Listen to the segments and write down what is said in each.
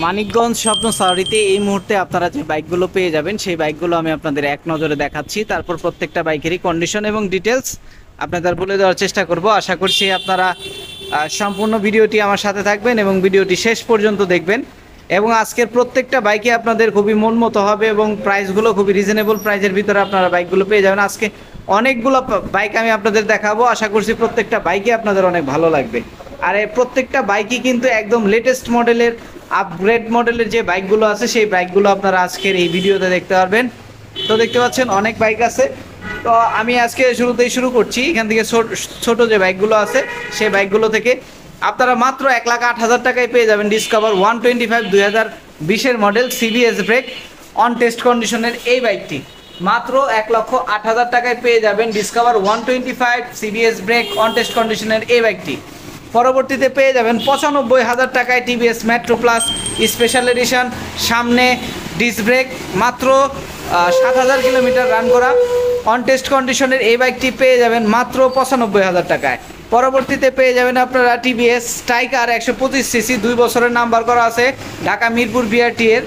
মানিকগঞ্জ স্বপ্ন সাওয়ারিতে এই মুহূর্তে আপনারা যে বাইকগুলো পেয়ে যাবেন সেই বাইকগুলো আমি আপনাদের এক নজরে দেখাচ্ছি। তারপর প্রত্যেকটা বাইকেরই কন্ডিশন এবং ডিটেলস আপনাদের বলে দেওয়ার চেষ্টা করব। আশা করছি আপনারা সম্পূর্ণ ভিডিওটি আমার সাথে থাকবেন এবং ভিডিওটি শেষ পর্যন্ত দেখবেন। এবং আজকের প্রত্যেকটা বাইকে আপনাদের খুবই মন মতো হবে এবং প্রাইসগুলো খুবই রিজনেবল প্রাইসের ভিতরে আপনারা বাইকগুলো পেয়ে যাবেন। আজকে অনেকগুলো বাইক আমি আপনাদের দেখাবো। আশা করছি প্রত্যেকটা বাইকই আপনাদের অনেক ভালো লাগবে। আর এই প্রত্যেকটা বাইকই কিন্তু একদম লেটেস্ট মডেলের আপগ্রেড মডেলের যে বাইকগুলো আছে সেই বাইকগুলো আপনারা আজকের এই ভিডিওতে দেখতে পারবেন। তো দেখতে পাচ্ছেন অনেক বাইক আছে। তো আমি আজকে শুরুতেই শুরু করছি এখান থেকে ছোট যে বাইকগুলো আছে সেই বাইকগুলো থেকে। আপনারা মাত্র 1,08,000 টাকায় পেয়ে যাবেন ডিসকভার 125 2020-এর model CBS brake on test কন্ডিশনের এই বাইকটি। মাত্র 1,08,000 টাকায় পেয়ে যাবেন Discover 125 CBS brake on test কন্ডিশনের এই বাইকটি। পরবর্তীতে পেয়ে যাবেন 95,000 টাকায় TVS Metro Plus special edition সামনে ডিস্ক ব্রেক, মাত্র 7,000 কিলোমিটার রান করা অন টেস্ট কন্ডিশনের এই বাইকটি পেয়ে যাবেন মাত্র 95,000 টাকায়। পরবর্তীতে পেয়ে যাবেন আপনারা টিভিএস স্ট্রাইকার 125 সিসি 2 বছরের নাম্বার করা আছে ঢাকা মিরপুর বিআরটি এর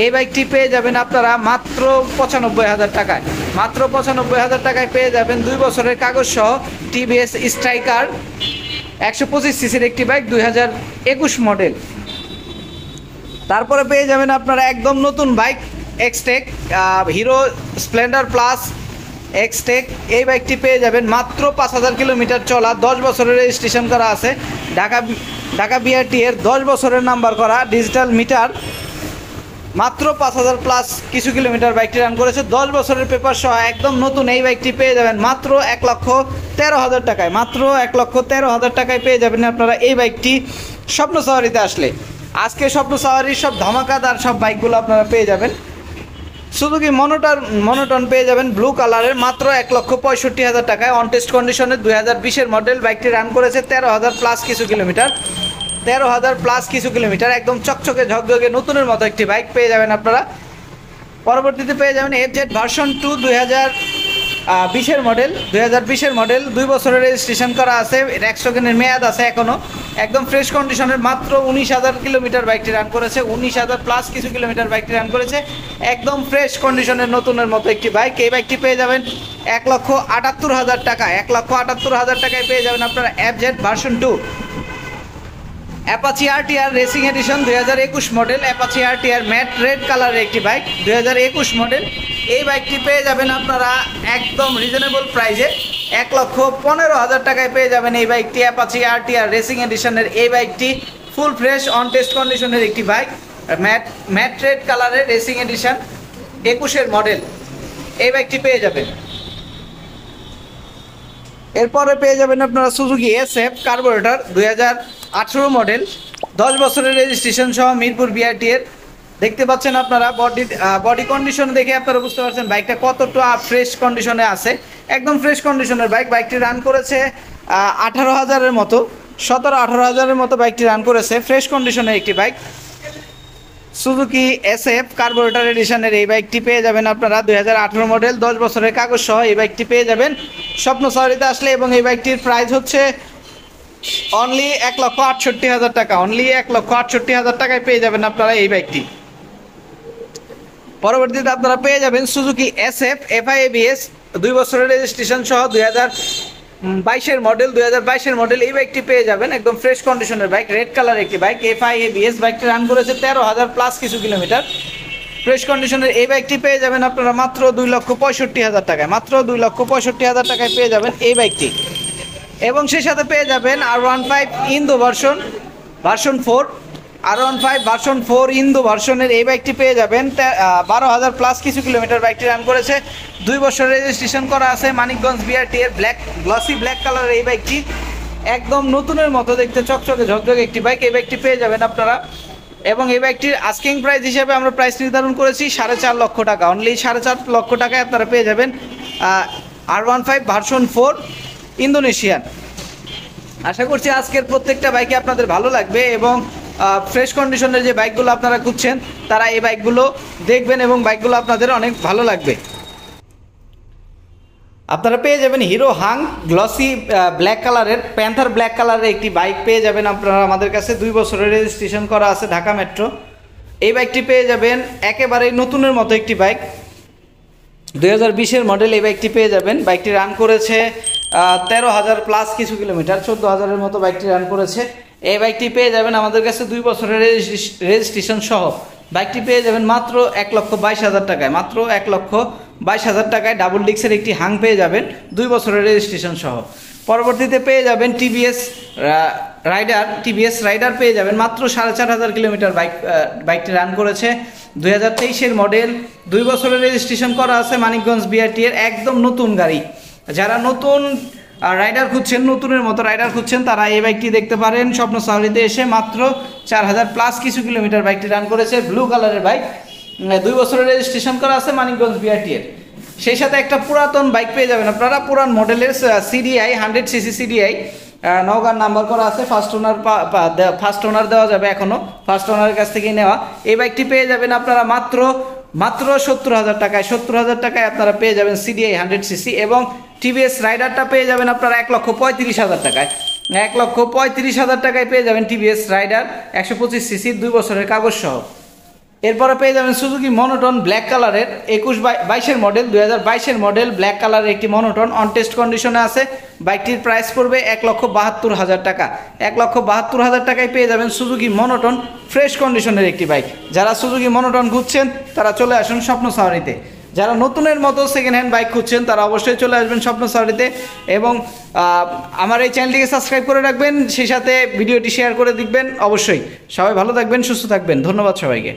এই বাইকটি পেয়ে যাবেন আপনারা মাত্র 95,000 টাকায়। মাত্র 95,000 টাকায় পেয়ে যাবেন 2 বছরের কাগজ সহ টিভিএস স্ট্রাইকার 125 সিসির একটি বাইক 2021 মডেল। তারপরে পেয়ে যাবেন আপনারা একদম নতুন bike Xtec hero Splendor plus Xtec এই বাইকটি পেয়ে যাবেন মাত্র 5,000 কিলোমিটার চলা 10 বছরের রেজিস্ট্রেশন করা আছে ঢাকা বিআরটি এর 10 বছরের নাম্বার করা ডিজিটাল মিটার, মাত্র 5,000 প্লাস কিছু কিলোমিটার বাইকটি রান করেছে 10 বছরের পেপার সহ একদম নতুন এই বাইকটি পেয়ে যাবেন মাত্র 1,13,000 টাকায়। মাত্র 1,13,000 টাকায় পেয়ে যাবেন আপনারা এই বাইকটি স্বপ্ন সাওয়ারিতে আসলে। আজকে স্বপ্ন সাওয়ারির সব ধামাকাদার সব বাইকগুলো আপনারা পেয়ে যাবেন। সুজুকি মনোটন পেয়ে যাবেন ব্লু কালারের মাত্র 1,65,000 টাকায় অন টেস্ট কন্ডিশনের 2020-এর মডেল। বাইকটি রান করেছে 13,000 প্লাস কিছু কিলোমিটার 13,000 প্লাস কিছু কিলোমিটার একদম চকচকে ঝকঝকে নতুনের মতো একটি বাইক পেয়ে যাবেন আপনারা। পরবর্তীতে পেয়ে যাবেন এফজেড ভার্সন 2 2020-এর মডেল 2020-এর মডেল 2 বছরের রেজিস্ট্রেশন করা আছে, র্যাকস্টকের মেয়াদ আছে এখনও, একদম ফ্রেশ কন্ডিশনের মাত্র 19,000 কিলোমিটার বাইকটি রান করেছে 19,000 প্লাস কিছু কিলোমিটার বাইকটি রান করেছে একদম ফ্রেশ কন্ডিশনের নতুনের মতো একটি বাইক। এই বাইকটি পেয়ে যাবেন 1,78,000 টাকায় 1,78,000 টাকায় পেয়ে যাবেন আপনারা FZ version 2 Apache RTR racing addition 2021 model. Apache RTR matte red কালারের একটি বাইক 2021 মডেল। এই বাইকটি পেয়ে যাবেন আপনারা একদম রিজনেবল প্রাইসে 1,15,000 টাকায় পেয়ে যাবেন এই বাইকটি অ্যাপাচি আরটিআর রেসিং এডিশনের এই বাইকটি ফুল ফ্রেশ অন টেস্ট কন্ডিশনের একটি বাইক ম্যাট রেড কালারের রেসিং এডিশন 21-এর মডেল এই বাইকটি পেয়ে যাবেন। এরপরে পেয়ে যাবেন আপনারা সুজুকি এসএফ কার্বোরেটর 2018 মডেল 10 বছরের রেজিস্ট্রেশন সহ মিরপুর বিআরটি এর। দেখতে পাচ্ছেন আপনারা বডি কন্ডিশন দেখে আপনারা বুঝতে পারছেন বাইকটা কতটা ফ্রেশ কন্ডিশনে আছে, একদম ফ্রেশ কন্ডিশনের বাইক। বাইকটি রান করেছে 18,000-এর মতো 17-18,000-এর মতো বাইকটি রান করেছে ফ্রেশ কন্ডিশনের একটি বাইক সুজুকি এসএফ কার্বোরেটর এডিশনের এই বাইকটি পেয়ে যাবেন আপনারা 2018 মডেল 10 বছরের কাগজ সহ এই বাইকটি পেয়ে যাবেন স্বপ্ন সাওয়ারিতে আসলে। এবং এই বাইকটির প্রাইস হচ্ছে অনলি 1,68,000 টাকা অনলি 1,68,000 টাকায় পেয়ে যাবেন আপনারা এই বাইকটি। পরবর্তীতে আপনারা পেয়ে যাবেন সুজুকি এসএফ এফআইএবিএস 2 বছরের রেজিস্ট্রেশন সহ 2022-এর মডেল 2022-এর মডেল এই বাইকটি পেয়ে যাবেন একদম ফ্রেশ কন্ডিশনের বাইক রেড কালার একটি বাইক এফআইএবিএস। বাইকটি রান করেছে 13,000 প্লাস কিছু কিলোমিটার ফ্রেশ কন্ডিশনের এই বাইকটি পেয়ে যাবেন আপনারা মাত্র 2,65,000 টাকায় মাত্র 2,65,000 টাকায় পেয়ে যাবেন এই বাইকটি। এবং সেই সাথে পেয়ে যাবেন R15 Indo version 4 R15 version 4 Indo ভার্সনের এই বাইকটি পেয়ে যাবেন 12,000 প্লাস কিছু কিলোমিটার বাইকটি রান করেছে 2 বছর রেজিস্ট্রেশন করা আছে মানিকগঞ্জ বিআরটি এর গ্লসি ব্ল্যাক কালারের এই বাইকটি একদম নতুনের মতো দেখতে চকচকে ঝকঝকে একটি বাইক। এই বাইকটি পেয়ে যাবেন আপনারা। এবং এই বাইকটির আস্কিং প্রাইস হিসেবে আমরা প্রাইস নির্ধারণ করেছি 4.5 লক্ষ টাকা অনলি 4.5 লক্ষ টাকায় আপনারা পেয়ে যাবেন R15 ভার্সন 4 ইন্দোনেশিয়ান। আশা করছি আজকের প্রত্যেকটা বাইকে আপনাদের ভালো লাগবে এবং ফ্রেশ কন্ডিশনের যে বাইকগুলো আপনারা খুঁজছেন তারা এই বাইকগুলো দেখবেন এবং বাইকগুলো আপনাদের অনেক ভালো লাগবে। আপনারা পেয়ে যাবেন হিরো হাং গ্লসি ব্ল্যাক কালারের প্যান্থার ব্ল্যাক কালারের একটি বাইক পেয়ে যাবেন আপনারা আমাদের কাছে 2 বছরের রেজিস্ট্রেশন করা আছে ঢাকা মেট্রো এই বাইকটি পেয়ে যাবেন একেবারেই নতুনের মতো একটি বাইক, 2020-এর মডেল। এই বাইকটি পেয়ে যাবেন। বাইকটি রান করেছে 13,000 প্লাস কিছু কিলোমিটার, 14,000-এর মতো বাইকটি রান করেছে। এই বাইকটি পেয়ে যাবেন আমাদের কাছে 2 বছরের রেজিস্ট্রেশন সহ। বাইকটি পেয়ে যাবেন মাত্র 1,22,000 টাকায়, মাত্র 1,22,000 টাকায় ডাবল ডিক্সের একটি হাং পেয়ে যাবেন 2 বছরের রেজিস্ট্রেশন সহ। পরবর্তীতে পেয়ে যাবেন টিভিএস রাইডার পেয়ে যাবেন মাত্র 4,500 কিলোমিটার বাইকটি রান করেছে, 2023-এর মডেল, 2 বছরের রেজিস্ট্রেশন করা আছে, মানিকগঞ্জ বিআরটি এর একদম নতুন গাড়ি। যারা নতুন রাইডার খুঁজছেন, নতুনের মতো রাইডার খুঁজছেন, তারা এই বাইকটি দেখতে পারেন স্বপ্ন সাফারিতে এসে। মাত্র 4,000 প্লাস কিছু কিলোমিটার বাইকটি রান করেছে, ব্লু কালারের বাইক, 2 বছরের রেজিস্ট্রেশন করা আছে, মানিকগঞ্জ বিআরটি এর। সেই সাথে একটা পুরাতন বাইক পেয়ে যাবেন আপনারা, পুরান মডেলের সিডিআই 100cc সিডিআই, নওগাঁর নাম্বার করা আছে, ফার্স্ট ওনার দেওয়া যাবে, এখনও ফার্স্ট ওনারের কাছ থেকেই নেওয়া। এই বাইকটি পেয়ে যাবেন আপনারা মাত্র 70,000 টাকায়, 70,000 টাকায় আপনারা পেয়ে যাবেন সিডিআই 100cc। এবং টিভিএস রাইডারটা পেয়ে যাবেন আপনারা 1,35,000 টাকায়, 1,35,000 টাকায় পেয়ে যাবেন টিভিএস রাইডার 125cc 2 বছরের কাগজ সহ। এরপরে পেয়ে যাবেন সুজুকি মনোটন ব্ল্যাক কালারের 22-এর মডেল, 2022-এর মডেল, ব্ল্যাক কালারের একটি মনোটন, অন টেস্ট কন্ডিশনে আছে। বাইকটির প্রাইস পড়বে 1,72,000 টাকা, 1,72,000 টাকায় পেয়ে যাবেন সুজুকি মনোটন ফ্রেশ কন্ডিশনের একটি বাইক। যারা সুজুকি মনোটন খুঁজছেন তারা চলে আসুন স্বপ্ন সাফারিতে। যারা নতুনের মতো সেকেন্ড হ্যান্ড বাইক খুঁজছেন তারা অবশ্যই চলে আসবেন স্বপ্ন সাফারিতে। এবং আমার এই চ্যানেলটিকে সাবস্ক্রাইব করে রাখবেন, সেই সাথে ভিডিওটি শেয়ার করে দিবেন অবশ্যই। সবাই ভালো থাকবেন, সুস্থ থাকবেন, ধন্যবাদ সবাইকে।